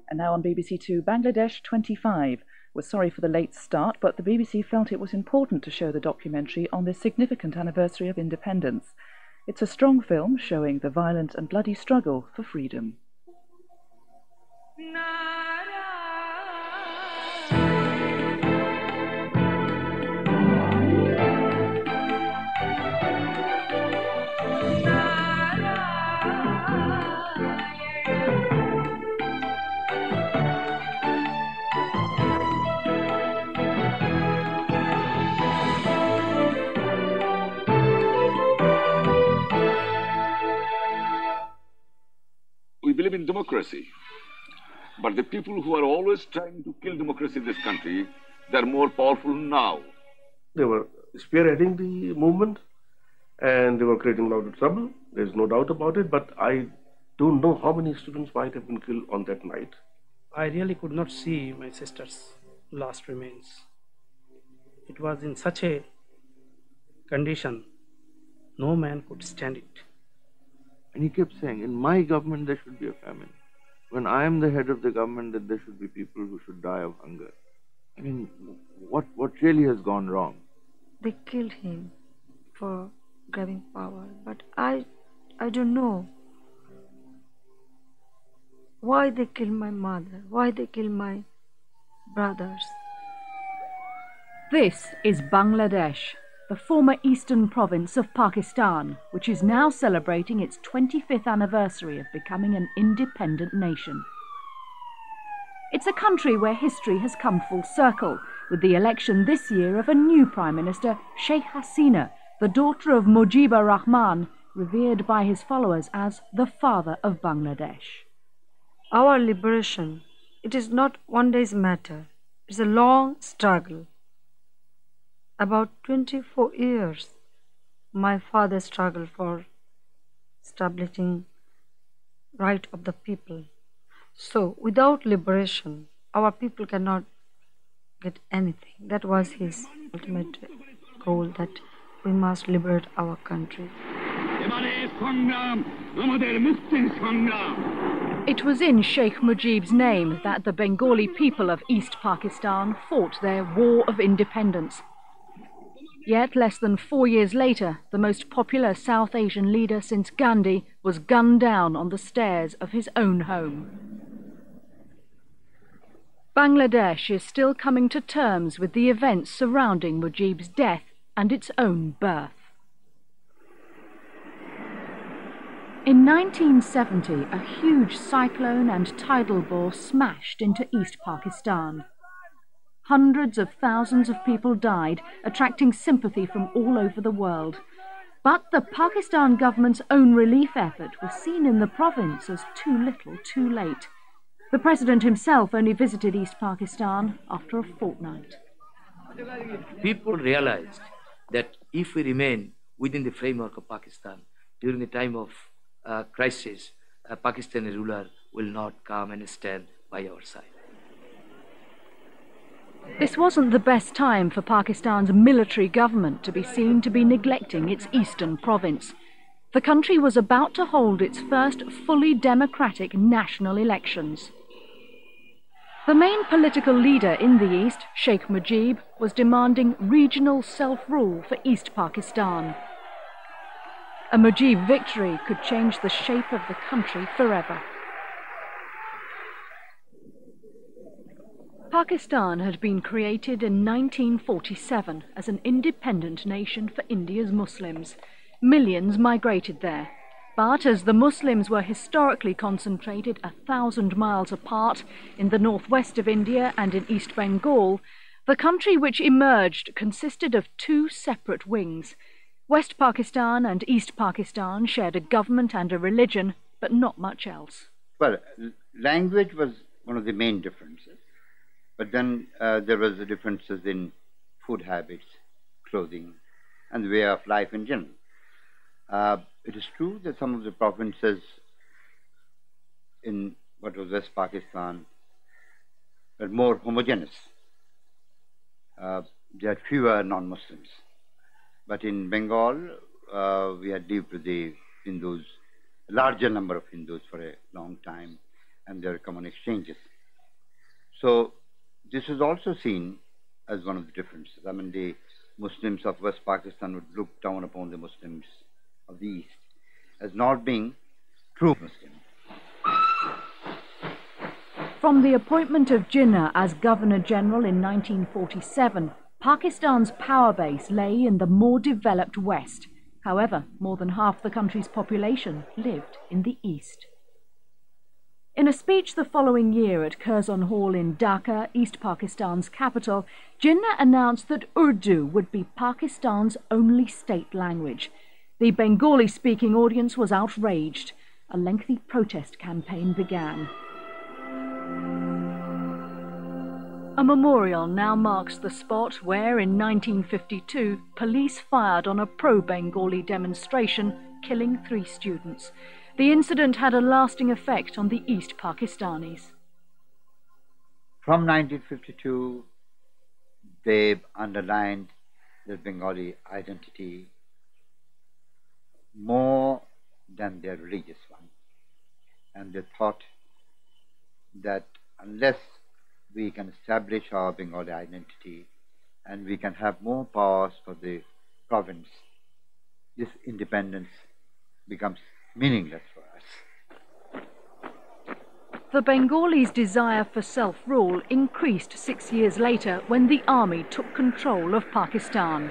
And now on BBC Two, Bangladesh 25. We're sorry for the late start, but the BBC felt it was important to show the documentary on this significant anniversary of independence. It's a strong film showing the violent and bloody struggle for freedom. We believe in democracy, but the people who are always trying to kill democracy in this country, they're more powerful now. They were spearheading the movement and they were creating a lot of trouble. There's no doubt about it, but I don't know how many students might have been killed on that night. I really could not see my sister's last remains. It was in such a condition, no man could stand it. And he kept saying, in my government there should be a famine. When I am the head of the government, that there should be people who should die of hunger. I mean, what really has gone wrong? They killed him for grabbing power, but I don't know why they killed my mother, why they killed my brothers. This is Bangladesh, the former eastern province of Pakistan, which is now celebrating its 25th anniversary of becoming an independent nation. It's a country where history has come full circle, with the election this year of a new Prime Minister, Sheikh Hasina, the daughter of Mujibur Rahman, revered by his followers as the father of Bangladesh. Our liberation, it is not one day's matter. It's a long struggle. About 24 years, my father struggled for establishing right of the people. So, without liberation, our people cannot get anything. That was his ultimate goal, that we must liberate our country. It was in Sheikh Mujib's name that the Bengali people of East Pakistan fought their war of independence. Yet, less than 4 years later, the most popular South Asian leader since Gandhi was gunned down on the stairs of his own home. Bangladesh is still coming to terms with the events surrounding Mujib's death and its own birth. In 1970, a huge cyclone and tidal bore smashed into East Pakistan. Hundreds of thousands of people died, attracting sympathy from all over the world. But the Pakistan government's own relief effort was seen in the province as too little, too late. The president himself only visited East Pakistan after a fortnight. People realized that if we remain within the framework of Pakistan, during the time of crisis, a Pakistani ruler will not come and stand by our side. This wasn't the best time for Pakistan's military government to be seen to be neglecting its eastern province. The country was about to hold its first fully democratic national elections. The main political leader in the east, Sheikh Mujib, was demanding regional self-rule for East Pakistan. A Mujib victory could change the shape of the country forever. Pakistan had been created in 1947 as an independent nation for India's Muslims. Millions migrated there. But as the Muslims were historically concentrated 1,000 miles apart in the northwest of India and in East Bengal, the country which emerged consisted of two separate wings. West Pakistan and East Pakistan shared a government and a religion, but not much else. Well, language was one of the main differences. But then there was the differences in food habits, clothing, and the way of life in general. It is true that some of the provinces in what was West Pakistan were more homogeneous. There had fewer non-Muslims. But in Bengal, we had lived with the Hindus, a larger number of Hindus for a long time, and there were common exchanges. So this is also seen as one of the differences. I mean, the Muslims of West Pakistan would look down upon the Muslims of the East as not being true Muslims. From the appointment of Jinnah as Governor-General in 1947, Pakistan's power base lay in the more developed West. However, more than half the country's population lived in the East. In a speech the following year at Curzon Hall in Dhaka, East Pakistan's capital, Jinnah announced that Urdu would be Pakistan's only state language. The Bengali-speaking audience was outraged. A lengthy protest campaign began. A memorial now marks the spot where, in 1952, police fired on a pro-Bengali demonstration, killing 3 students. The incident had a lasting effect on the East Pakistanis. From 1952, they underlined their Bengali identity more than their religious one. And they thought that unless we can establish our Bengali identity and we can have more powers for the province, this independence becomes meaningless for us. The Bengalis' desire for self-rule increased 6 years later when the army took control of Pakistan.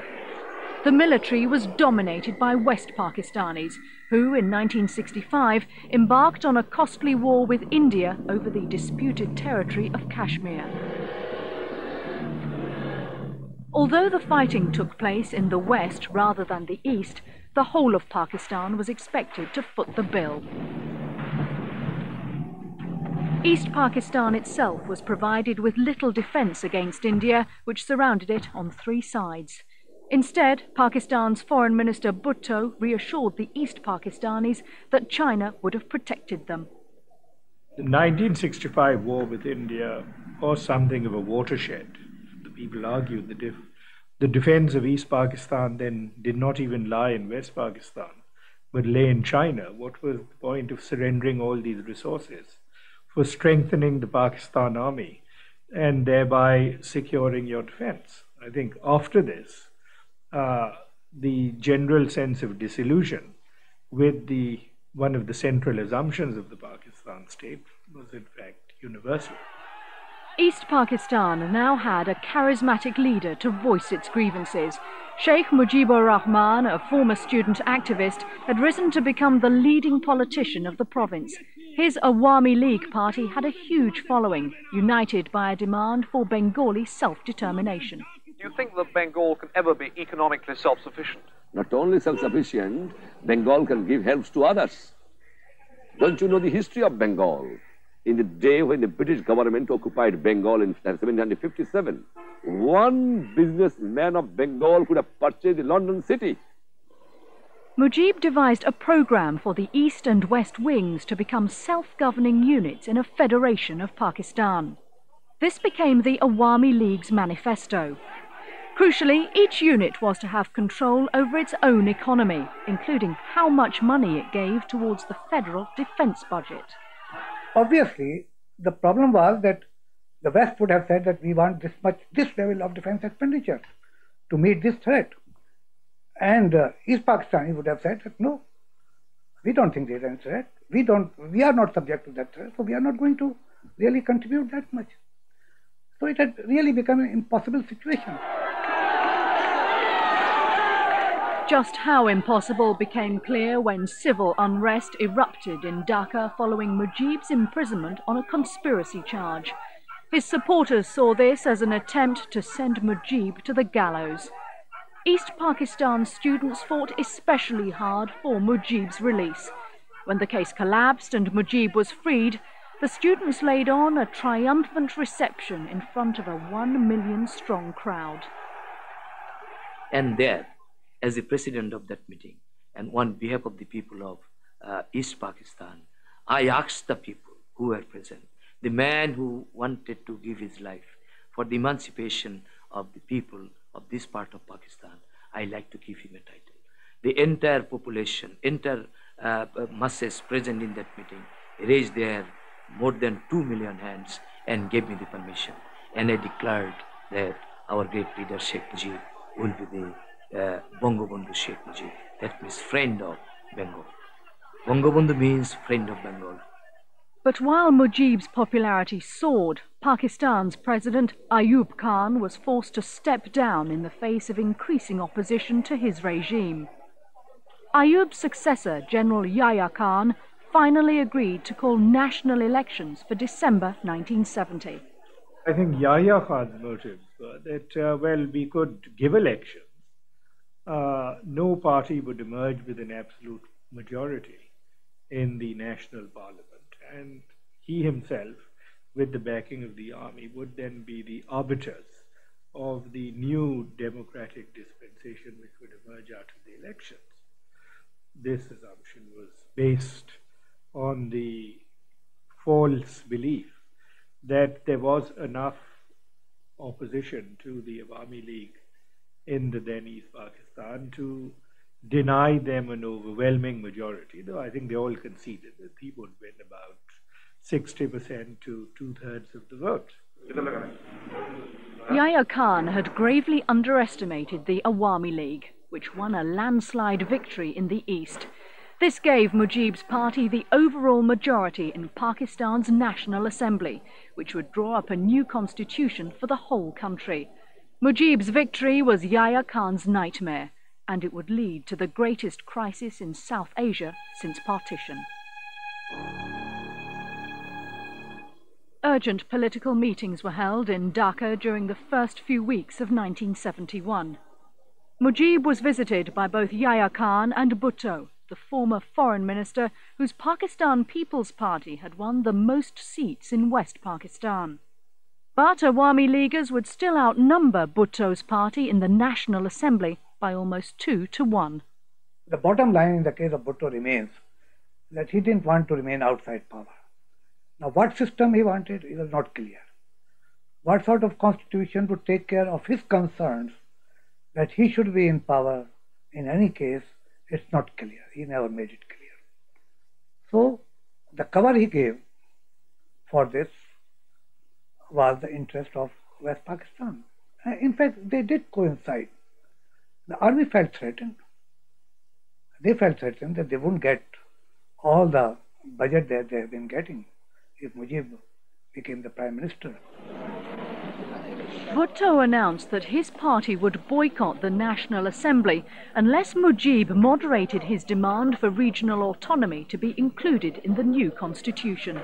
The military was dominated by West Pakistanis, who in 1965 embarked on a costly war with India over the disputed territory of Kashmir. Although the fighting took place in the west rather than the east, the whole of Pakistan was expected to foot the bill. East Pakistan itself was provided with little defence against India, which surrounded it on 3 sides. Instead, Pakistan's Foreign Minister Bhutto reassured the East Pakistanis that China would have protected them. The 1965 war with India was something of a watershed. The people argued that if the defense of East Pakistan then did not even lie in West Pakistan, but lay in China, what was the point of surrendering all these resources for strengthening the Pakistan army and thereby securing your defense? I think after this, the general sense of disillusion with one of the central assumptions of the Pakistan state was in fact universal. East Pakistan now had a charismatic leader to voice its grievances. Sheikh Mujibur Rahman, a former student activist, had risen to become the leading politician of the province. His Awami League party had a huge following, united by a demand for Bengali self-determination. Do you think that Bengal can ever be economically self-sufficient? Not only self-sufficient, Bengal can give helps to others. Don't you know the history of Bengal? In the day when the British government occupied Bengal in 1757, one businessman of Bengal could have purchased the London city. Mujib devised a program for the East and West wings to become self-governing units in a federation of Pakistan. This became the Awami League's manifesto. Crucially, each unit was to have control over its own economy, including how much money it gave towards the federal defense budget. Obviously, the problem was that the West would have said that we want this level of defense expenditure to meet this threat. And East Pakistani would have said that no, we don't think there is any threat. We are not subject to that threat, so we are not going to really contribute that much. So it had really become an impossible situation. Just how impossible became clear when civil unrest erupted in Dhaka following Mujib's imprisonment on a conspiracy charge. His supporters saw this as an attempt to send Mujib to the gallows. East Pakistan students fought especially hard for Mujib's release. When the case collapsed and Mujib was freed, the students laid on a triumphant reception in front of a 1 million-strong crowd. And there, as the president of that meeting, and on behalf of the people of East Pakistan, I asked the people who were present, the man who wanted to give his life for the emancipation of the people of this part of Pakistan, I like to give him a title. The entire population, masses present in that meeting raised their more than 2 million hands and gave me the permission. And I declared that our great leader Sheikh Mujib will be the Bangabandhu Sheikh Mujib. That means friend of Bengal. Bangabandhu means friend of Bengal. But while Mujib's popularity soared, Pakistan's President Ayub Khan was forced to step down in the face of increasing opposition to his regime. Ayub's successor, General Yahya Khan, finally agreed to call national elections for December 1970. I think Yahya Khan's motives were that, well, we could give elections. No party would emerge with an absolute majority in the national parliament, and he himself, with the backing of the army, would then be the arbiters of the new democratic dispensation which would emerge out of the elections. This assumption was based on the false belief that there was enough opposition to the Awami League in the then East Pakistan to deny them an overwhelming majority, though I think they all conceded that he would win about 60% to 2/3 of the vote. Yahya Khan had gravely underestimated the Awami League, which won a landslide victory in the east. This gave Mujib's party the overall majority in Pakistan's National Assembly, which would draw up a new constitution for the whole country. Mujib's victory was Yahya Khan's nightmare, and it would lead to the greatest crisis in South Asia since partition. Urgent political meetings were held in Dhaka during the first few weeks of 1971. Mujib was visited by both Yahya Khan and Bhutto, the former foreign minister whose Pakistan People's Party had won the most seats in West Pakistan. But Awami Leaguers would still outnumber Bhutto's party in the National Assembly by almost 2-1. The bottom line in the case of Bhutto remains that he didn't want to remain outside power. Now, what system he wanted, it was not clear. What sort of constitution would take care of his concerns that he should be in power, in any case, it's not clear. He never made it clear. So, the cover he gave for this was the interest of West Pakistan. In fact, they did coincide. The army felt threatened. They felt threatened that they wouldn't get all the budget that they have been getting if Mujib became the Prime Minister. Bhutto announced that his party would boycott the National Assembly unless Mujib moderated his demand for regional autonomy to be included in the new constitution.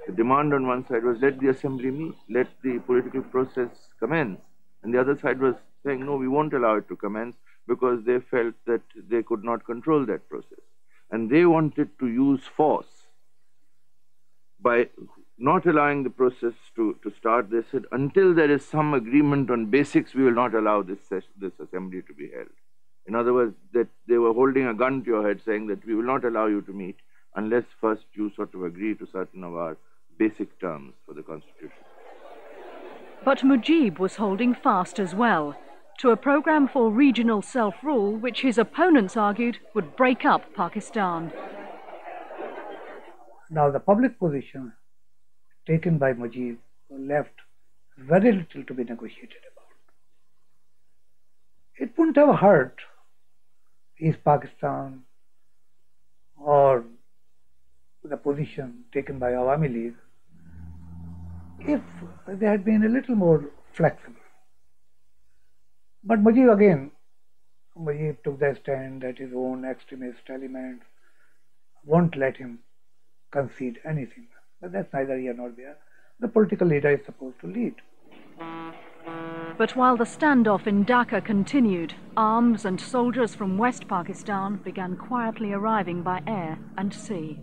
The demand on one side was let the assembly meet, let the political process commence. And the other side was saying, no, we won't allow it to commence because they felt that they could not control that process. And they wanted to use force. By not allowing the process to start, they said, until there is some agreement on basics, we will not allow this assembly to be held. In other words, that they were holding a gun to your head saying that we will not allow you to meet unless first you sort of agree to certain of our basic terms for the constitution. But Mujib was holding fast as well to a program for regional self-rule which his opponents argued would break up Pakistan. Now, the public position taken by Mujib left very little to be negotiated about. It wouldn't have hurt East Pakistan or the position taken by Awami League if they had been a little more flexible. But Mujib took the stand that his own extremist elements won't let him concede anything. But that's neither here nor there. The political leader is supposed to lead. But while the standoff in Dhaka continued, arms and soldiers from West Pakistan began quietly arriving by air and sea.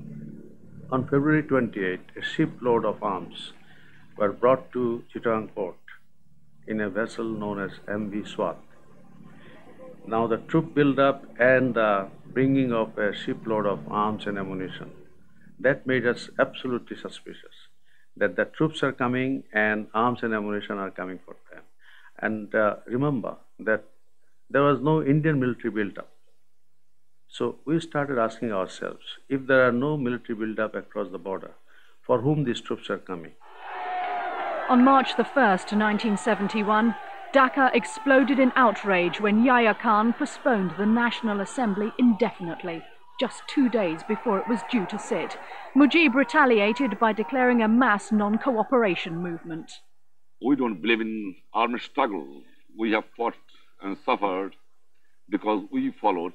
On February 28, a shipload of arms were brought to Chittagong port in a vessel known as MV Swat. Now the troop build-up and the bringing of a shipload of arms and ammunition, that made us absolutely suspicious that the troops are coming and arms and ammunition are coming for them. And remember that there was no Indian military build-up. So we started asking ourselves, if there are no military build-up across the border, for whom these troops are coming. On March the 1st, 1971, Dhaka exploded in outrage when Yahya Khan postponed the National Assembly indefinitely, just 2 days before it was due to sit. Mujib retaliated by declaring a mass non-cooperation movement. We don't believe in armed struggle. We have fought and suffered because we followed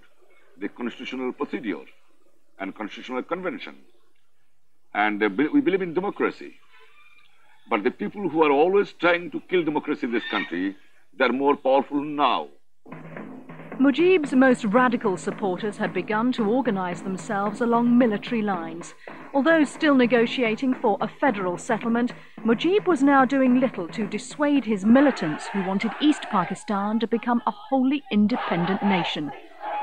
the constitutional procedure and constitutional convention. And we believe in democracy. But the people who are always trying to kill democracy in this country, they're more powerful now. Mujib's most radical supporters had begun to organize themselves along military lines. Although still negotiating for a federal settlement, Mujib was now doing little to dissuade his militants who wanted East Pakistan to become a wholly independent nation.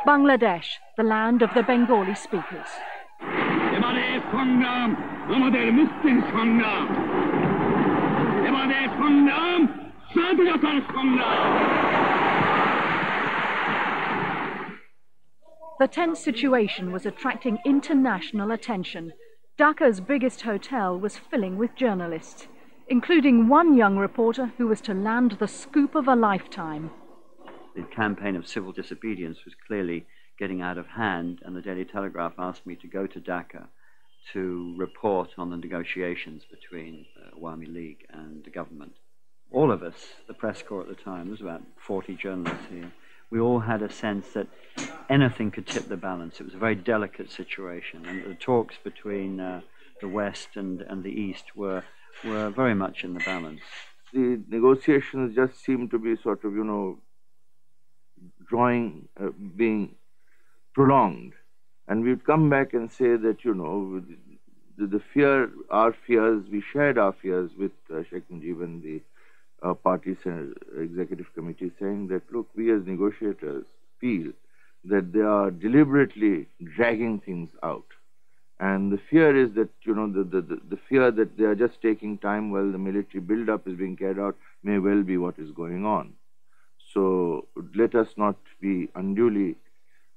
Bangladesh, the land of the Bengali speakers. The tense situation was attracting international attention. Dhaka's biggest hotel was filling with journalists, including one young reporter who was to land the scoop of a lifetime. The campaign of civil disobedience was clearly getting out of hand, and the Daily Telegraph asked me to go to Dhaka to report on the negotiations between Awami League and the government. All of us, the press corps at the time, there was about 40 journalists here, we all had a sense that anything could tip the balance. It was a very delicate situation, and the talks between the West and the East were very much in the balance. The negotiations just seemed to be sort of, being prolonged. And we'd come back and say that, the fear, our fears, we shared our fears with Sheikh Mujib and the party's executive committee, saying that, look, we as negotiators feel that they are deliberately dragging things out. And the fear is that, the fear that they are just taking time while the military build-up is being carried out may well be what is going on. So let us not be unduly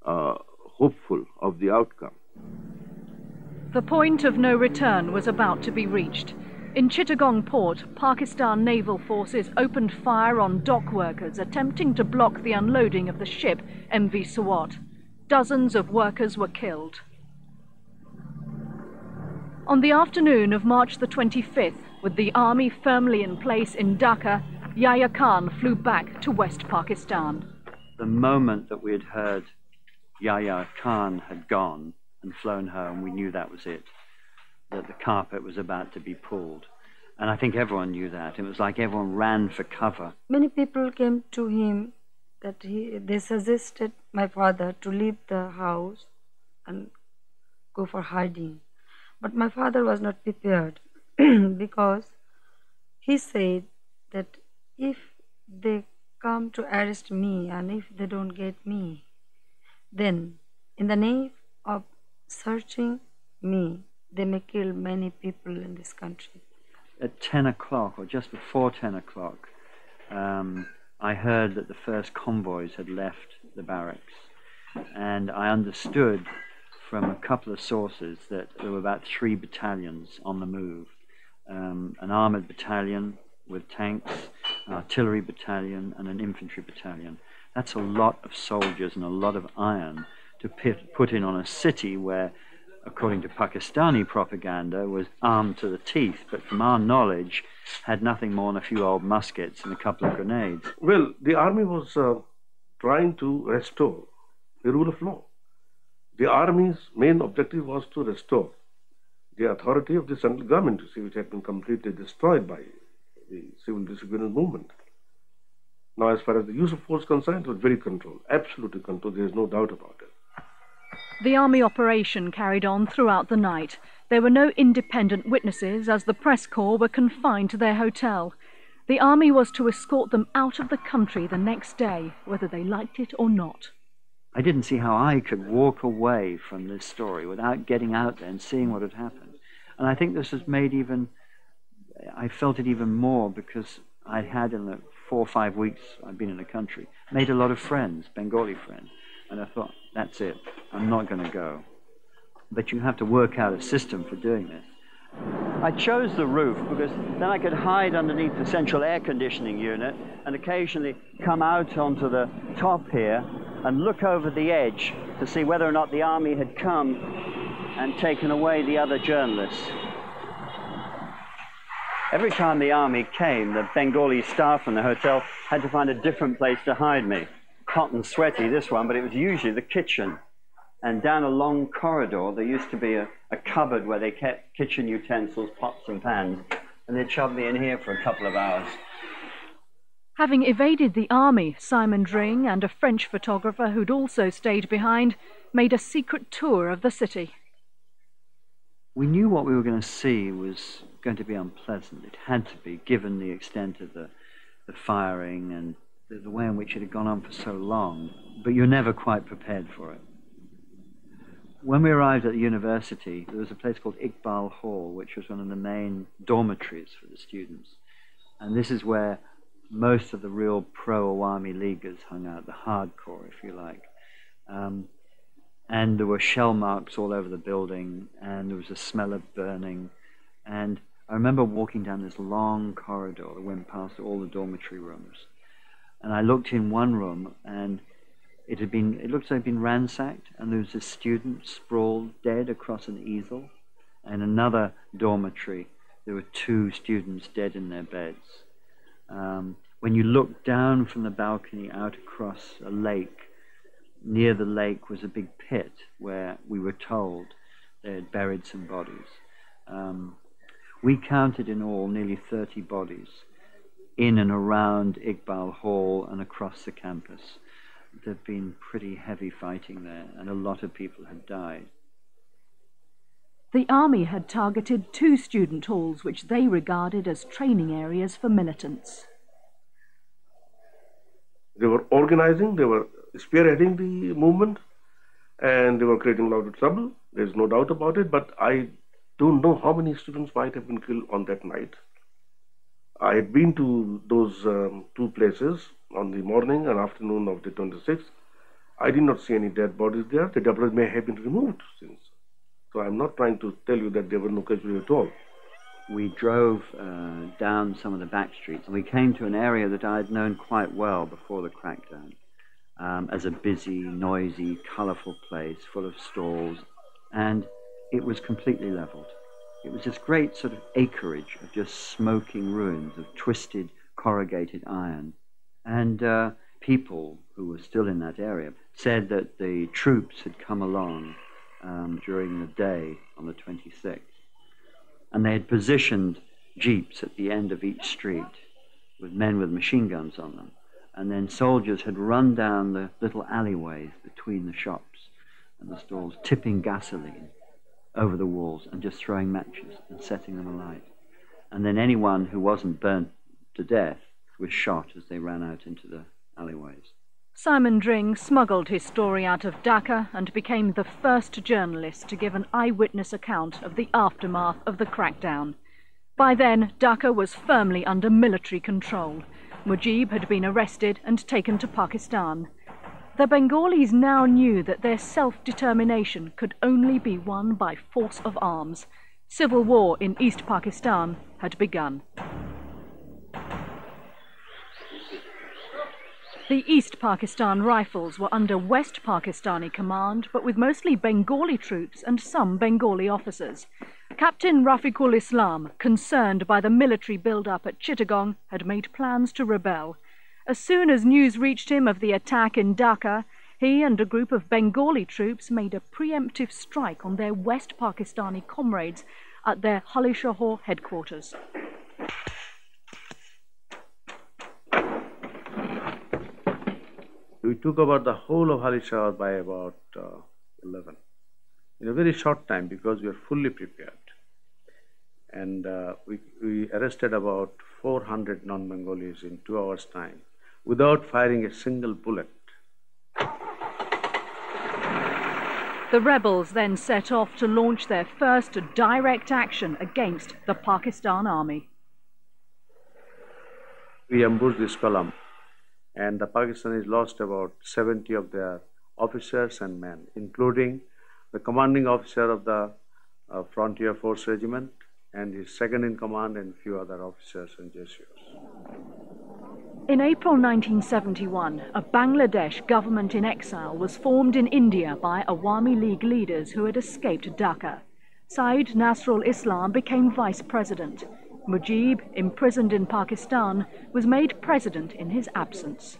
hopeful of the outcome. The point of no return was about to be reached. In Chittagong port, Pakistan naval forces opened fire on dock workers attempting to block the unloading of the ship MV Swat. Dozens of workers were killed. On the afternoon of March the 25th, with the army firmly in place in Dhaka, Yahya Khan flew back to West Pakistan. The moment that we had heard Yahya Khan had gone and flown home, we knew that was it, that the carpet was about to be pulled. And I think everyone knew that. It was like everyone ran for cover. Many people came to him that they suggested my father to leave the house and go for hiding. But my father was not prepared because he said that if they come to arrest me and if they don't get me, then in the name of searching me, they may kill many people in this country. At 10 o'clock, or just before 10 o'clock, I heard that the first convoys had left the barracks. And I understood from a couple of sources that there were about 3 battalions on the move. An armoured battalion with tanks, an artillery battalion, and an infantry battalion. That's a lot of soldiers and a lot of iron to put in on a city where, according to Pakistani propaganda, was armed to the teeth, but from our knowledge, had nothing more than a few old muskets and a couple of grenades. Well, the army was trying to restore the rule of law. The army's main objective was to restore the authority of the central government, which had been completely destroyed by the civil disobedience movement. Now, as far as the use of force is concerned, it was very controlled, absolutely controlled, there is no doubt about it. The army operation carried on throughout the night. There were no independent witnesses as the press corps were confined to their hotel. The army was to escort them out of the country the next day, whether they liked it or not. I didn't see how I could walk away from this story without getting out there and seeing what had happened. And I think this has made I felt it even more because I had in the 4 or 5 weeks I've been in the country, made a lot of friends, Bengali friends. And I thought, that's it, I'm not going to go. But you have to work out a system for doing this. I chose the roof because then I could hide underneath the central air conditioning unit and occasionally come out onto the top here and look over the edge to see whether or not the army had come and taken away the other journalists. Every time the army came, the Bengali staff in the hotel had to find a different place to hide me. Hot and sweaty, this one, but it was usually the kitchen. And down a long corridor, there used to be a cupboard where they kept kitchen utensils, pots and pans, and they'd shove me in here for a couple of hours. Having evaded the army, Simon Dring and a French photographer who'd also stayed behind made a secret tour of the city. We knew what we were going to see was going to be unpleasant. It had to be, given the extent of the firing and the way in which it had gone on for so long, but you're never quite prepared for it. When we arrived at the university, there was a place called Iqbal Hall, which was one of the main dormitories for the students. And this is where most of the real pro-Awami Leaguers hung out, the hardcore, if you like. And there were shell marks all over the building, and there was a smell of burning. And I remember walking down this long corridor that went past all the dormitory rooms. And I looked in one room, and it looked as though it had been ransacked, and there was a student sprawled dead across an easel. And another dormitory, there were 2 students dead in their beds. When you looked down from the balcony out across a lake, near the lake was a big pit where we were told they had buried some bodies. We counted in all nearly 30 bodies in and around Iqbal Hall and across the campus. There'd been pretty heavy fighting there, and a lot of people had died. The army had targeted 2 student halls which they regarded as training areas for militants. They were organizing, they were spearheading the movement, and they were creating a lot of trouble. There's no doubt about it, but I don't know how many students might have been killed on that night. I had been to those 2 places on the morning and afternoon of the 26th. I did not see any dead bodies there. The debris may have been removed since. So I'm not trying to tell you that there were no casualties at all. We drove down some of the back streets, and we came to an area that I had known quite well before the crackdown, as a busy, noisy, colourful place full of stalls, and it was completely levelled. It was this great sort of acreage of just smoking ruins of twisted, corrugated iron. And people who were still in that area said that the troops had come along during the day on the 26th. And they had positioned jeeps at the end of each street with men with machine guns on them. And then soldiers had run down the little alleyways between the shops and the stalls, tipping gasoline over the walls and just throwing matches and setting them alight. And then anyone who wasn't burnt to death was shot as they ran out into the alleyways. Simon Dring smuggled his story out of Dhaka and became the first journalist to give an eyewitness account of the aftermath of the crackdown. By then, Dhaka was firmly under military control. Mujib had been arrested and taken to Pakistan. The Bengalis now knew that their self-determination could only be won by force of arms. Civil war in East Pakistan had begun. The East Pakistan Rifles were under West Pakistani command, but with mostly Bengali troops and some Bengali officers. Captain Rafiqul Islam, concerned by the military build-up at Chittagong, had made plans to rebel. As soon as news reached him of the attack in Dhaka, he and a group of Bengali troops made a preemptive strike on their West Pakistani comrades at their Halishahor headquarters. We took over the whole of Halishahor by about 11. In a very short time, because we were fully prepared. And we arrested about 400 non-Bengalis in 2 hours' time, without firing a single bullet. The rebels then set off to launch their first direct action against the Pakistan army. We ambushed this column, and the Pakistanis lost about 70 of their officers and men, including the commanding officer of the Frontier Force Regiment, and his second-in-command and few other officers and Jesuits. In April 1971, a Bangladesh government in exile was formed in India by Awami League leaders who had escaped Dhaka. Said Nasrul Islam became vice president. Mujib, imprisoned in Pakistan, was made president in his absence.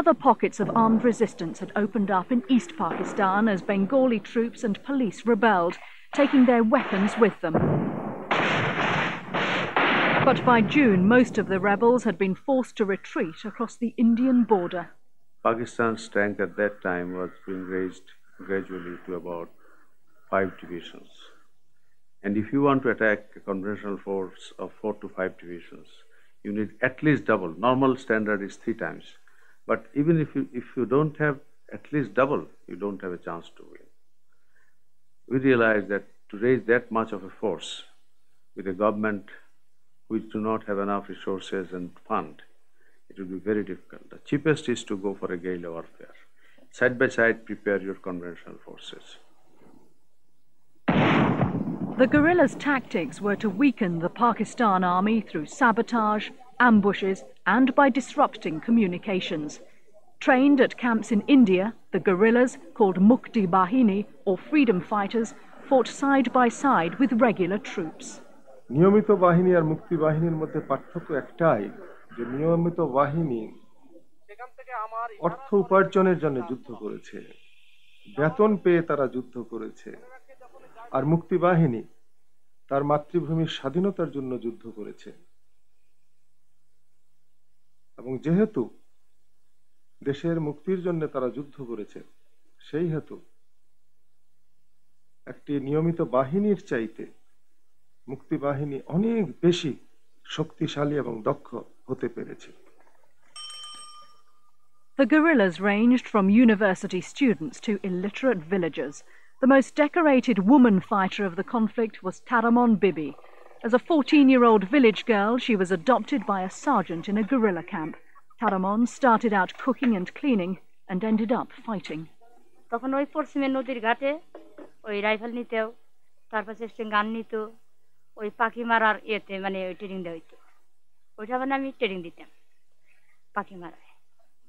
Other pockets of armed resistance had opened up in East Pakistan as Bengali troops and police rebelled, taking their weapons with them. But by June, most of the rebels had been forced to retreat across the Indian border. Pakistan's strength at that time was being raised gradually to about 5 divisions. And if you want to attack a conventional force of 4 to 5 divisions, you need at least double. Normal standard is 3 times. But even if you don't have at least double, you don't have a chance to win. We realized that to raise that much of a force with a government which do not have enough resources and fund, it will be very difficult. The cheapest is to go for a guerrilla warfare. Side by side, prepare your conventional forces. The guerrillas' tactics were to weaken the Pakistan army through sabotage, ambushes, and by disrupting communications. Trained at camps in India, the guerrillas, called Mukti Bahini or freedom fighters, fought side by side with regular troops. নিয়মিত বাহিনী আর মুক্তি বাহিনীর মধ্যে পার্থক্য একটাই যে নিয়মিত বাহিনী অর্থ উপার্জনের জন্য যুদ্ধ করেছে, বেতন পেয়ে তারা যুদ্ধ করেছে, আর মুক্তি বাহিনী তার মাতৃভূমির স্বাধীনতার জন্য যুদ্ধ করেছে। এবং যেহেতু দেশের মুক্তির জন্য তারা যুদ্ধ করেছে, সেই হেতু একটি নিয়মিত বাহিনীর চাইতে মুক্তি বাহিনী অনেক বেশি শক্তিশালী এবং দক্ষ হতে পেরেছে। The guerrillas ranged from university students to illiterate villagers. The most decorated woman fighter of the conflict was Taramon Bibi. As a 14-year-old village girl, she was adopted by a sergeant in a guerrilla camp. Taramon started out cooking and cleaning and ended up fighting. তখন ওই পশ্চিমের নদীর ঘাটে ওই rifle নিতেও, তারপর সে গান নিত, ওই পাখি মারার ইয়েতে মানে ওই ট্রেনিং দেওয়া হইতো। ওইটা মানে আমি ট্রেনিং দিতাম পাখি মারায়।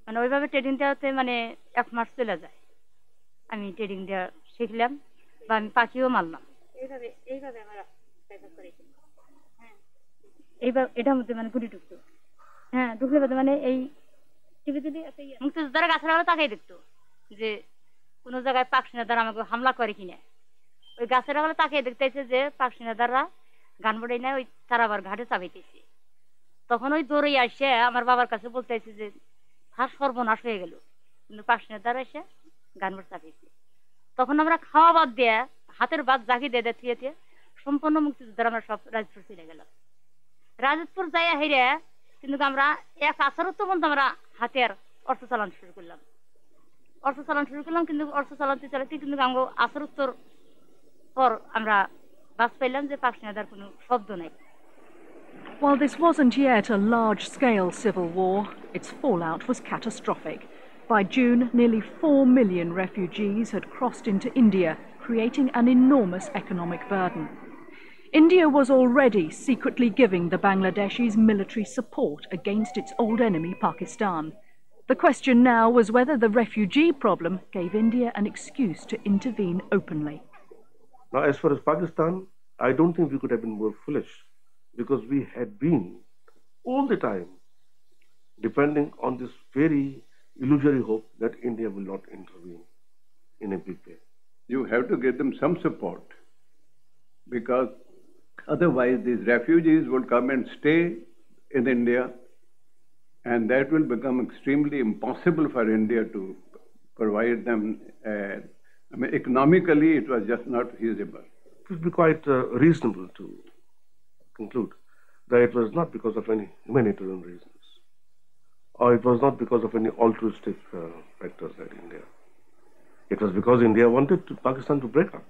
মানে ওইভাবে ট্রেনিং দেওয়াতে মানে 1 মাস চলে যায়। আমি ট্রেনিং দেওয়া শিখলাম বা আমি পাখিও মারলাম। এইভাবে আমরা প্র্যাকটিস করেছি। হ্যাঁ, এইভাবে এটার মধ্যে মানে গুলি ঢুকতো। হ্যাঁ, ঢুকলে মানে এই টিভিতে মুক্তিযোদ্ধারা গাছের আলো তাকাই দেখতো যে কোনো জায়গায় পাক সেনাদার আমাকে হামলা করে কিনা। ওই গাছের আলো তাকিয়ে দেখতেছে যে পাক সেনাদাররা গান বড়াই না ওই তারাবার ঘাটে চাপাইতেছে। তখন ওই দৌড়ে আসে আমার বাবার কাছে বলতেছে যে তার সর্বনাশ হয়ে গেল, কিন্তু পাক সেনাদার এসে গান বড় চাপাইছে। তখন আমরা খাওয়া বাদ দিয়ে হাতের বাদ জাগি দিয়ে থিয়ে থিয়ে সম্পূর্ণ মুক্তিযোদ্ধারা আমরা সব রাজপুর চলে গেলাম। রাজপুর যাইয়া হেরে কিন্তু আমরা 1 আসারও পর্যন্ত আমরা হাতের অর্থ চালান শুরু করলাম। কিন্তু অর্থ চালাতে চালাতে কিন্তু আমরা আসার উত্তর পর আমরা বাস পাইলাম যে পাক সেনাদার কোনো শব্দ নাই। While this wasn't yet a large-scale civil war, its fallout was catastrophic. By June, nearly 4 million refugees had crossed into India, creating an enormous economic burden. India was already secretly giving the Bangladeshis military support against its old enemy Pakistan. The question now was whether the refugee problem gave India an excuse to intervene openly. Now, as far as Pakistan, I don't think we could have been more foolish, because we had been all the time depending on this very illusory hope that India will not intervene in a big way. You have to give them some support, because otherwise these refugees would come and stay in India, and that will become extremely impossible for India to provide them. I mean, economically, it was just not feasible. It would be quite reasonable to conclude that it was not because of any humanitarian reasons, or it was not because of any altruistic factors at India. It was because India wanted Pakistan to break up.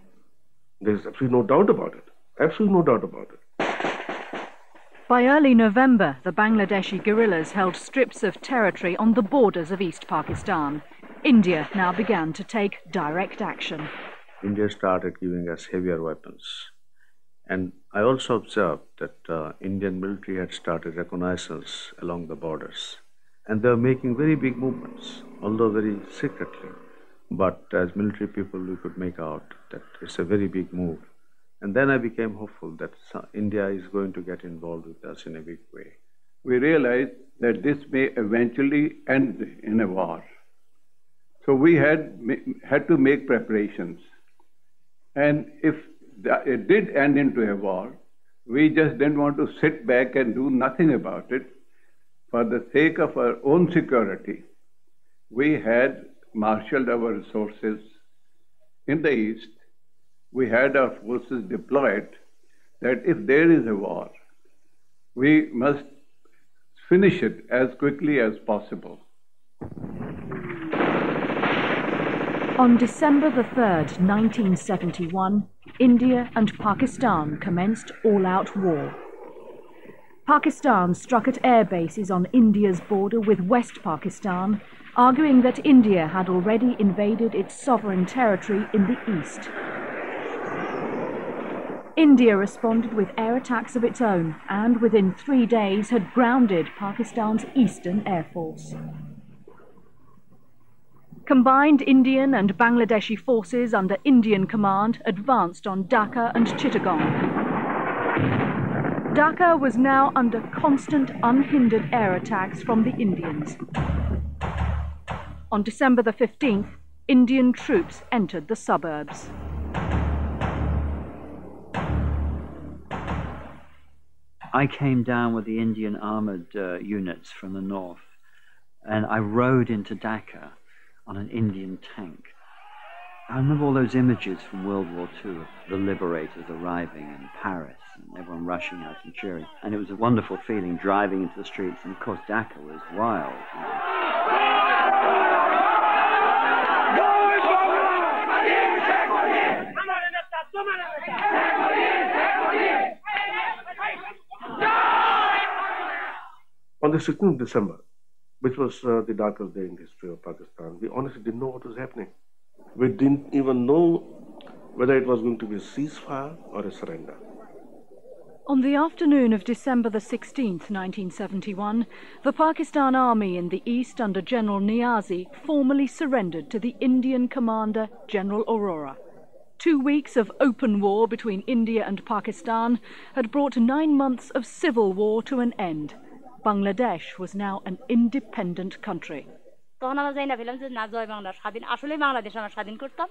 There is absolutely no doubt about it. Absolutely no doubt about it. By early November, the Bangladeshi guerrillas held strips of territory on the borders of East Pakistan. India now began to take direct action. India started giving us heavier weapons. And I also observed that Indian military had started reconnaissance along the borders. And they were making very big movements, although very secretly. But as military people, we could make out that it's a very big move. And then I became hopeful that India is going to get involved with us in a big way. We realized that this may eventually end in a war. So we had to make preparations. And if it did end into a war, we just didn't want to sit back and do nothing about it. For the sake of our own security, we had marshaled our resources in the east. We had our forces deployed that if there is a war, we must finish it as quickly as possible. On December the 3rd, 1971, India and Pakistan commenced all-out war. Pakistan struck at air bases on India's border with West Pakistan, arguing that India had already invaded its sovereign territory in the east. India responded with air attacks of its own and within 3 days had grounded Pakistan's Eastern Air Force. Combined Indian and Bangladeshi forces under Indian command advanced on Dhaka and Chittagong. Dhaka was now under constant unhindered air attacks from the Indians. On December the 15th, Indian troops entered the suburbs. I came down with the Indian armored units from the north, and I rode into Dhaka on an Indian tank. I remember all those images from World War II of the liberators arriving in Paris and everyone rushing out and cheering. And it was a wonderful feeling driving into the streets, and of course Dhaka was wild. On the 16th of December, which was the darkest day in the history of Pakistan, we honestly didn't know what was happening. We didn't even know whether it was going to be a ceasefire or a surrender. On the afternoon of December the 16th, 1971, the Pakistan Army in the east under General Niazi formally surrendered to the Indian commander, General Aurora. 2 weeks of open war between India and Pakistan had brought 9 months of civil war to an end. Bangladesh was now an independent country. তখন আমরা যাই না ফেলাম যে না জয় বাংলা স্বাধীন আসলে বাংলাদেশ আমরা স্বাধীন করতাম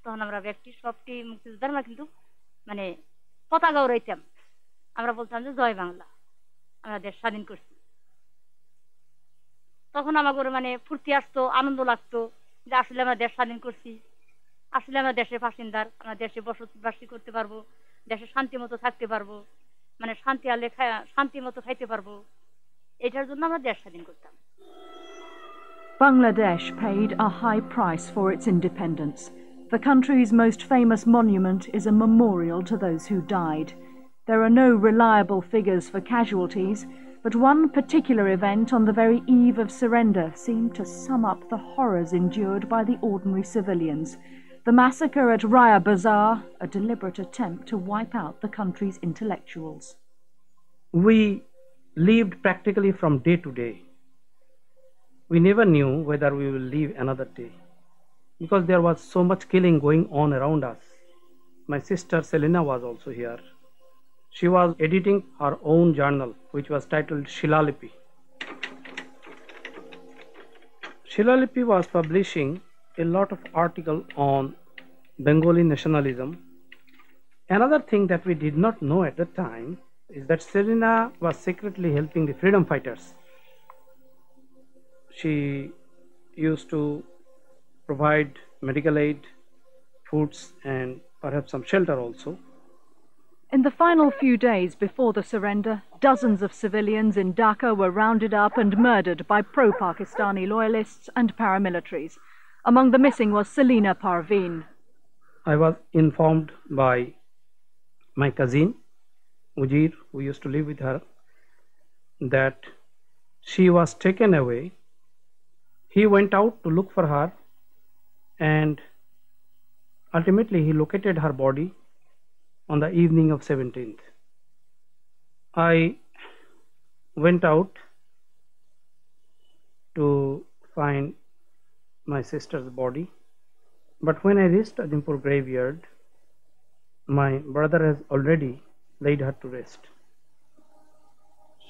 তখন আমরা ব্যক্তি সবটি মুক্তিযোদ্ধার আমরা কিন্তু মানে পতাকা উড়াইতাম আমরা বলতাম যে জয় বাংলা আমরা দেশ স্বাধীন করছি তখন আমাদের মানে ফুর্তি আসতো আনন্দ লাগতো যে আসলে আমরা দেশ স্বাধীন করছি আসলে আমরা দেশের বাসিন্দার আমরা দেশে বসবাস করতে পারবো দেশে শান্তি মতো থাকতে পারবো মানে শান্তি আলে শান্তি মতো খাইতে পারবো এটার জন্য আমরা দেশ স্বাধীন করতাম Bangladesh paid a high price for its independence. The country's most famous monument is a memorial to those who died. There are no reliable figures for casualties, but one particular event on the very eve of surrender seemed to sum up the horrors endured by the ordinary civilians. The massacre at Raya Bazaar, a deliberate attempt to wipe out the country's intellectuals. We lived practically from day to day. We never knew whether we will live another day because there was so much killing going on around us. My sister Selina was also here. She was editing her own journal, which was titled Shilalipi. Shilalipi was publishing a lot of articles on Bengali nationalism. Another thing that we did not know at the time is that Selina was secretly helping the freedom fighters. She used to provide medical aid, foods, and perhaps some shelter also. In the final few days before the surrender, dozens of civilians in Dhaka were rounded up and murdered by pro-Pakistani loyalists and paramilitaries. Among the missing was Selina Parveen. I was informed by my cousin, Ujir, who used to live with her, that she was taken away. He went out to look for her, and Ultimately, he located her body on the evening of 17th. I went out to find my sister's body, but when I reached Adimpur graveyard, my brother has already laid her to rest.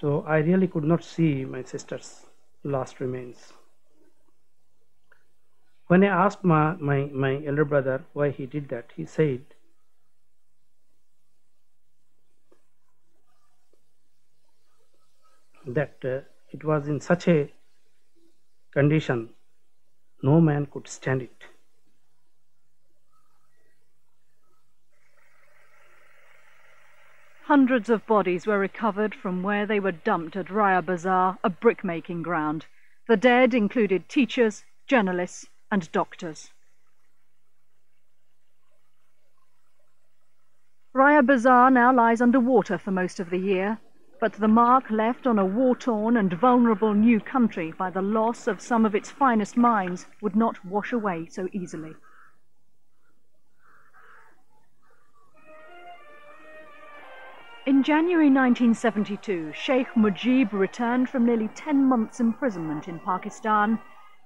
So I really could not see my sister's last remains. When I asked my elder brother why he did that, he said that it was in such a condition, no man could stand it. Hundreds of bodies were recovered from where they were dumped at Raya Bazaar, a brickmaking ground. The dead included teachers, journalists, and doctors. Raya Bazaar now lies under water for most of the year, but the mark left on a war-torn and vulnerable new country by the loss of some of its finest mines would not wash away so easily. In January 1972, Sheikh Mujib returned from nearly 10 months' imprisonment in Pakistan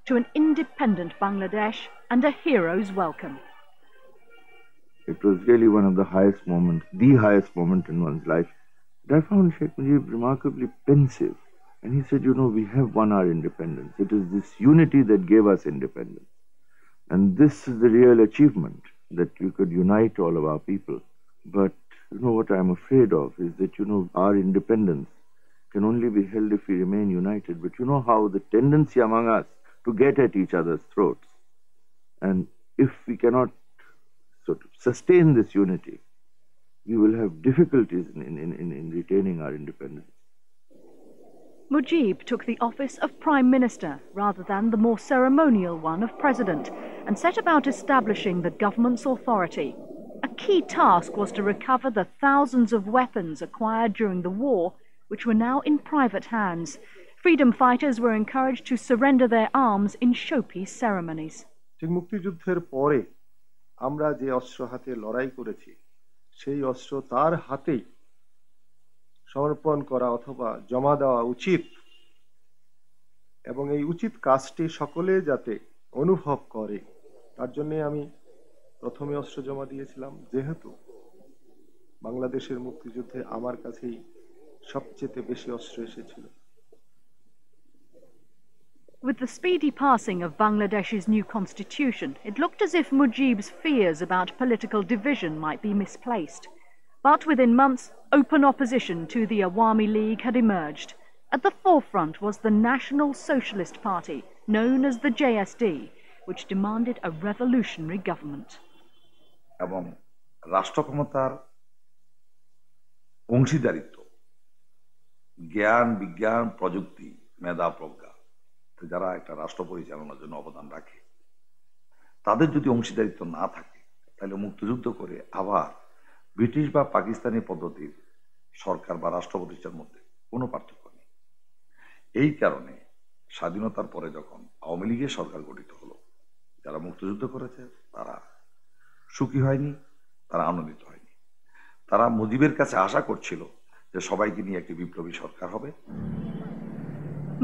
to an independent Bangladesh and a hero's welcome. It was really one of the highest moments, the highest moment in one's life. But I found Sheikh Mujib remarkably pensive. And he said, you know, we have won our independence. It is this unity that gave us independence. And this is the real achievement, that we could unite all of our people. But you know what I'm afraid of is that, you know, our independence can only be held if we remain united. But you know how the tendency among us to get at each other's throats. And if we cannot sort of sustain this unity, we will have difficulties in retaining our independence. Mujib took the office of Prime Minister rather than the more ceremonial one of President and set about establishing the government's authority. A key task was to recover the thousands of weapons acquired during the war, which were now in private hands. Freedom fighters were encouraged to surrender their arms in showpiece ceremonies. ঠিক মুক্তিযুদ্ধের পরে আমরা যে অস্ত্র হাতে লড়াই করেছি সেই অস্ত্র তার হাতেই সমর্পণ করা অথবা জমা দেওয়া উচিত এবং এই উচিত কাজটি সকলে যাতে অনুভব করে তার জন্য আমি প্রথমে অস্ত্র জমা দিয়েছিলাম যেহেতু বাংলাদেশের মুক্তিযুদ্ধে আমার কাছেই সবচেয়ে বেশি অস্ত্র এসেছিল With the speedy passing of Bangladesh's new constitution, it looked as if Mujib's fears about political division might be misplaced. But within months, open opposition to the Awami League had emerged. At the forefront was the National Socialist Party, known as the JSD, which demanded a revolutionary government. এবং রাষ্ট্রক্ষমতার অংশীদারিত্ব, জ্ঞান, বিজ্ঞান, প্রযুক্তি, মেধা, প্রজ্ঞা যারা একটা রাষ্ট্র পরিচালনার জন্য অবদান রাখে তাদের যদি অংশীদারিত্ব না থাকে তাহলে মুক্তিযুদ্ধ করে আবার ব্রিটিশ বা পাকিস্তানি পদ্ধতির সরকার বা রাষ্ট্র প্রতিষ্ঠার মধ্যে কোনো পার্থক্য নেই। এই কারণে স্বাধীনতার পরে যখন আওয়ামী লীগের সরকার গঠিত হলো, যারা মুক্তিযুদ্ধ করেছে তারা সুখী হয়নি, তারা আনন্দিত হয়নি। তারা মুজিবের কাছে আশা করছিল যে সবাইকে নিয়ে একটি বিপ্লবী সরকার হবে।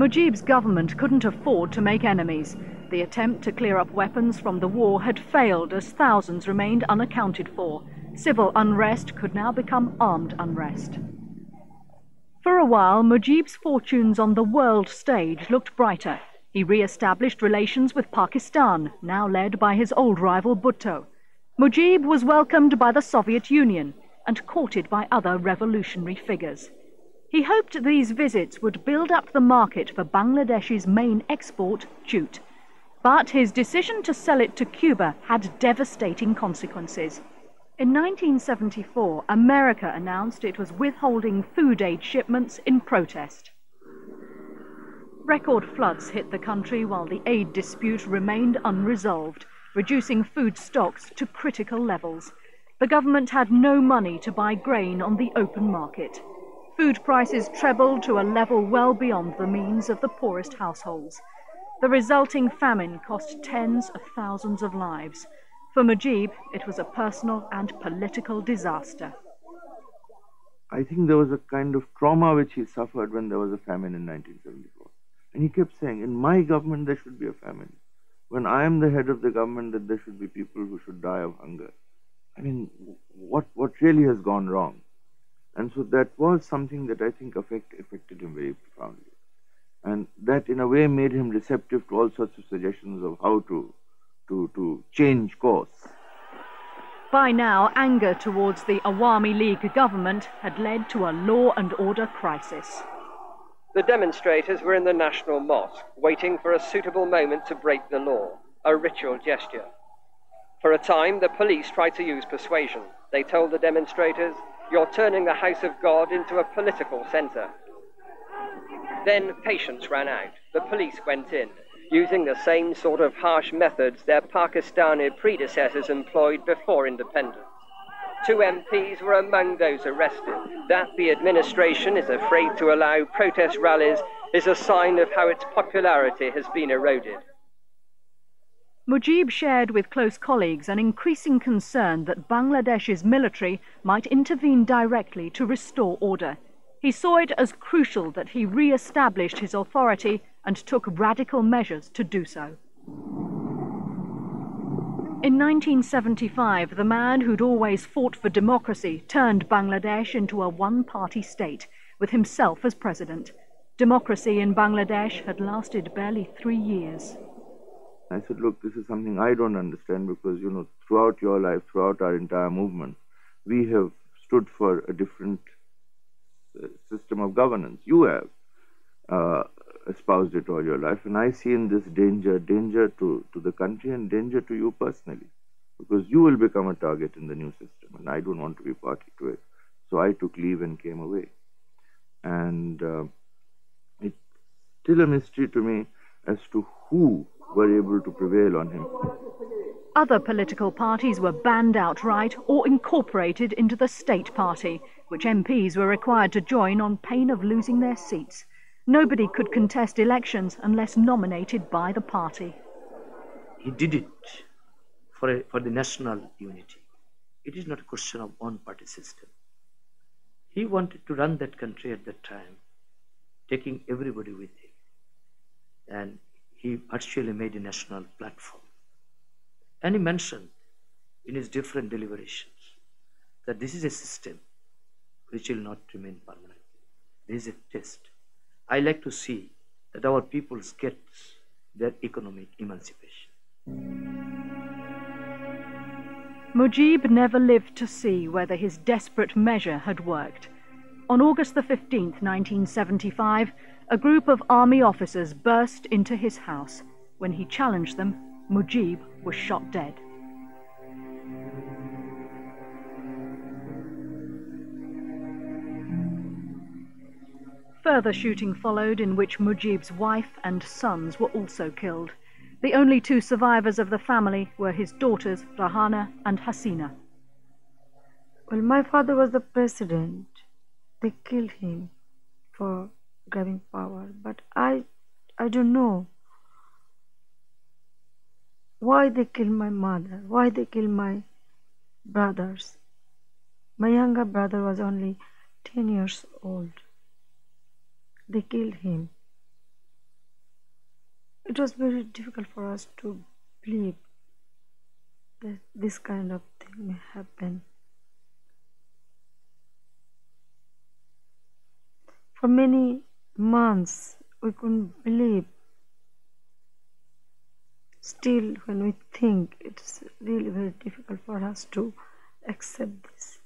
Mujib's government couldn't afford to make enemies. The attempt to clear up weapons from the war had failed as thousands remained unaccounted for. Civil unrest could now become armed unrest. For a while, Mujib's fortunes on the world stage looked brighter. He re-established relations with Pakistan, now led by his old rival Bhutto. Mujib was welcomed by the Soviet Union and courted by other revolutionary figures. He hoped these visits would build up the market for Bangladesh's main export, jute. But his decision to sell it to Cuba had devastating consequences. In 1974, America announced it was withholding food aid shipments in protest. Record floods hit the country while the aid dispute remained unresolved, reducing food stocks to critical levels. The government had no money to buy grain on the open market. Food prices trebled to a level well beyond the means of the poorest households. The resulting famine cost tens of thousands of lives. For Mujib, it was a personal and political disaster. I think there was a kind of trauma which he suffered when there was a famine in 1974. And he kept saying, in my government there should be a famine. When I am the head of the government, that there should be people who should die of hunger. I mean, what really has gone wrong? And so that was something that I think affected him very profoundly. And that in a way made him receptive to all sorts of suggestions of how to change course. By now, anger towards the Awami League government had led to a law and order crisis. The demonstrators were in the National Mosque, waiting for a suitable moment to break the law, a ritual gesture. For a time, the police tried to use persuasion. They told the demonstrators, "You're turning the House of God into a political centre." Then patience ran out. The police went in, using the same sort of harsh methods their Pakistani predecessors employed before independence. 2 MPs were among those arrested. That the administration is afraid to allow protest rallies is a sign of how its popularity has been eroded. Mujib shared with close colleagues an increasing concern that Bangladesh's military might intervene directly to restore order. He saw it as crucial that he re-established his authority and took radical measures to do so. In 1975, the man who'd always fought for democracy turned Bangladesh into a one-party state, with himself as president. Democracy in Bangladesh had lasted barely 3 years. I said, look, this is something I don't understand because, you know, throughout your life, throughout our entire movement, we have stood for a different system of governance. You have espoused it all your life, and I see in this danger to the country and danger to you personally, because you will become a target in the new system, and I don't want to be party to it. So I took leave and came away. And it's still a mystery to me as to who were able to prevail on him. Other political parties were banned outright or incorporated into the state party, which MPs were required to join on pain of losing their seats. Nobody could contest elections unless nominated by the party. He did it for the national unity. It is not a question of one-party system. He wanted to run that country at that time, taking everybody with him. And he actually made a national platform. And he mentioned in his different deliberations that this is a system which will not remain permanent. This is a test. I like to see that our peoples get their economic emancipation. Mujib never lived to see whether his desperate measure had worked. On August the 15th, 1975, a group of army officers burst into his house. When he challenged them, Mujib was shot dead. Further shooting followed, in which Mujib's wife and sons were also killed. The only 2 survivors of the family were his daughters, Rahana and Hasina. Well, my father was the president. They killed him for grabbing power. But I don't know why they killed my mother, why they killed my brothers. My younger brother was only 10 years old. They killed him. It was very difficult for us to believe that this kind of thing may happen. For many months, we couldn't believe. Still, when we think, it's really very difficult for us to accept this.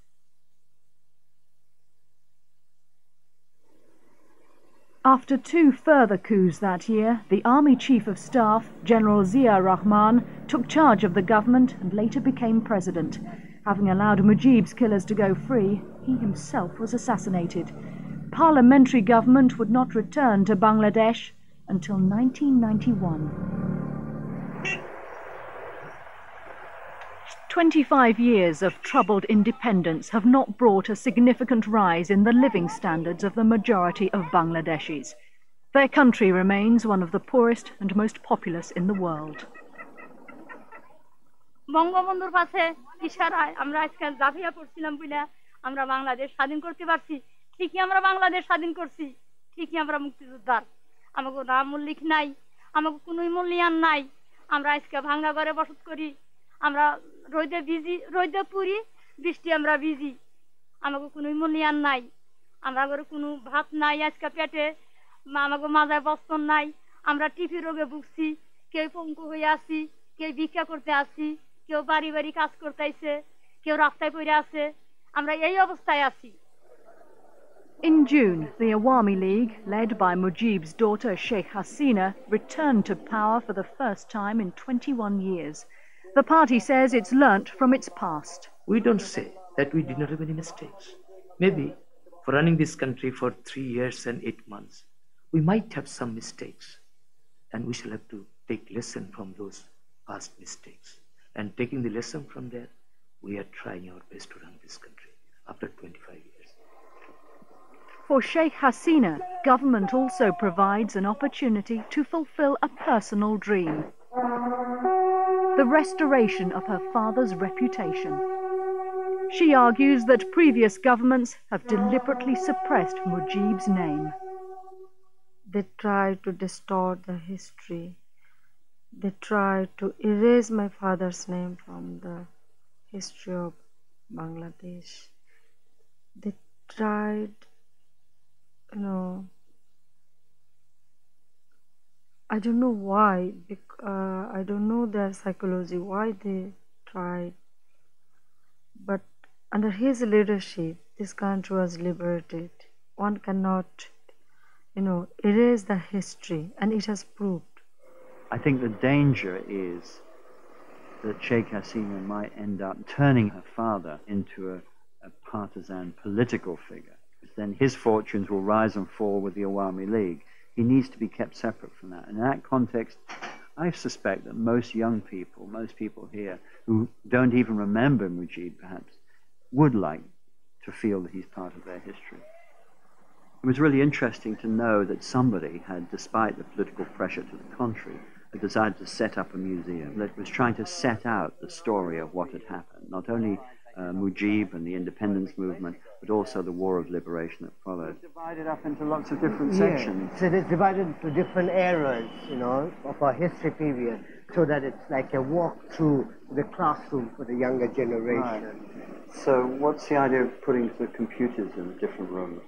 After 2 further coups that year, the Army Chief of Staff, General Zia Rahman, took charge of the government and later became president. Having allowed Mujib's killers to go free, he himself was assassinated. Parliamentary government would not return to Bangladesh until 1991. 25 years of troubled independence have not brought a significant rise in the living standards of the majority of Bangladeshis. Their country remains one of the poorest and most populous in the world. বঙ্গবন্ধুর পাশে ইশারায় আমরা আজকে ঝাঁপিয়ে পড়ছিলাম বলে আমরা বাংলাদেশ স্বাধীন করতে পারছি। ঠিকই আমরা বাংলাদেশ স্বাধীন করছি, ঠিকই আমরা মুক্তিযোদ্ধার। আমাকে নাম উল্লেখ নাই, আমাকে কোনো মূল্যায়ন নাই। আমরা আজকে ভাঙ্গা ঘরে বসত করি, আমরা রোদে পুরি, বৃষ্টি আমরা ভিজি, আমাকে কোনো মূল্যায়ন নাই। আমরা ঘরে কোনো ভাত নাই আজকে পেটে, আমাকে মাজায় বস্ত্র নাই। আমরা টিফি রোগে ভুগছি, কেউ পঙ্গু হয়ে আছি, কেউ ভিক্ষা করতে আসি, কেউ বাড়ি বাড়ি কাজ করতে আইছে, কেউ রাস্তায় পড়ে আছে। আমরা এই অবস্থায় আছি। In June, the Awami League, led by Mujib's daughter Sheikh Hasina, returned to power for the first time in 21 years. The party says it's learnt from its past. We don't say that we did not have any mistakes. Maybe for running this country for 3 years and 8 months, we might have some mistakes, and we shall have to take lesson from those past mistakes. And taking the lesson from there, we are trying our best to run this country after 25 years. For Sheikh Hasina, government also provides an opportunity to fulfill a personal dream: the restoration of her father's reputation. She argues that previous governments have deliberately suppressed Mujib's name. They tried to distort the history. They tried to erase my father's name from the history of Bangladesh. They tried, I don't know why, I don't know their psychology, why they tried. But under his leadership, this country was liberated. One cannot, erase the history, and it has proved. I think the danger is that Sheikh Hasina might end up turning her father into a partisan political figure. Then his fortunes will rise and fall with the Awami League. He needs to be kept separate from that. And in that context, I suspect that most young people, most people here who don't even remember Mujib perhaps, would like to feel that he's part of their history. It was really interesting to know that somebody had, despite the political pressure to the contrary, had decided to set up a museum that was trying to set out the story of what had happened, not only Mujib and the independence movement, but also the war of liberation that followed. It's divided up into lots of different sections. So it's divided into different eras, of our history period, so that it's like a walk through the classroom for the younger generation. Right. So what's the idea of putting the computers in different rooms?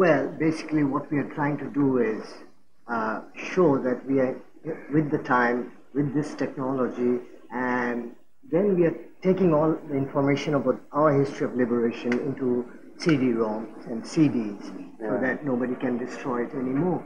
Well, basically what we are trying to do is show that we are with the time, with this technology, and then we are taking all the information about our history of liberation into CD-ROMs and CDs, so that nobody can destroy it anymore.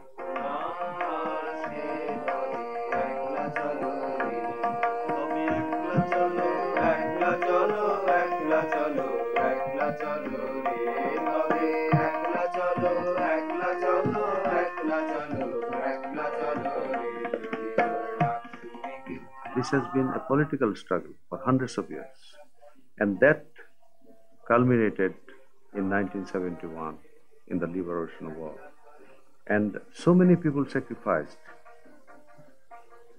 This has been a political struggle for hundreds of years, and that culminated in 1971 in the Liberation War. And so many people sacrificed.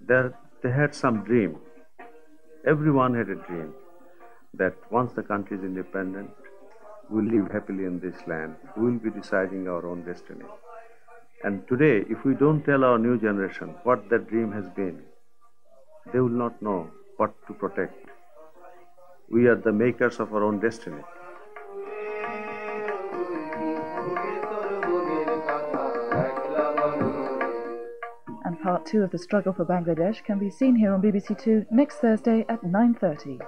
They had some dream. Everyone had a dream that once the country is independent, we'll live happily in this land, we'll be deciding our own destiny. And today, if we don't tell our new generation what that dream has been, they will not know what to protect. We are the makers of our own destiny. And part 2 of the struggle for Bangladesh can be seen here on BBC Two next Thursday at 9:30.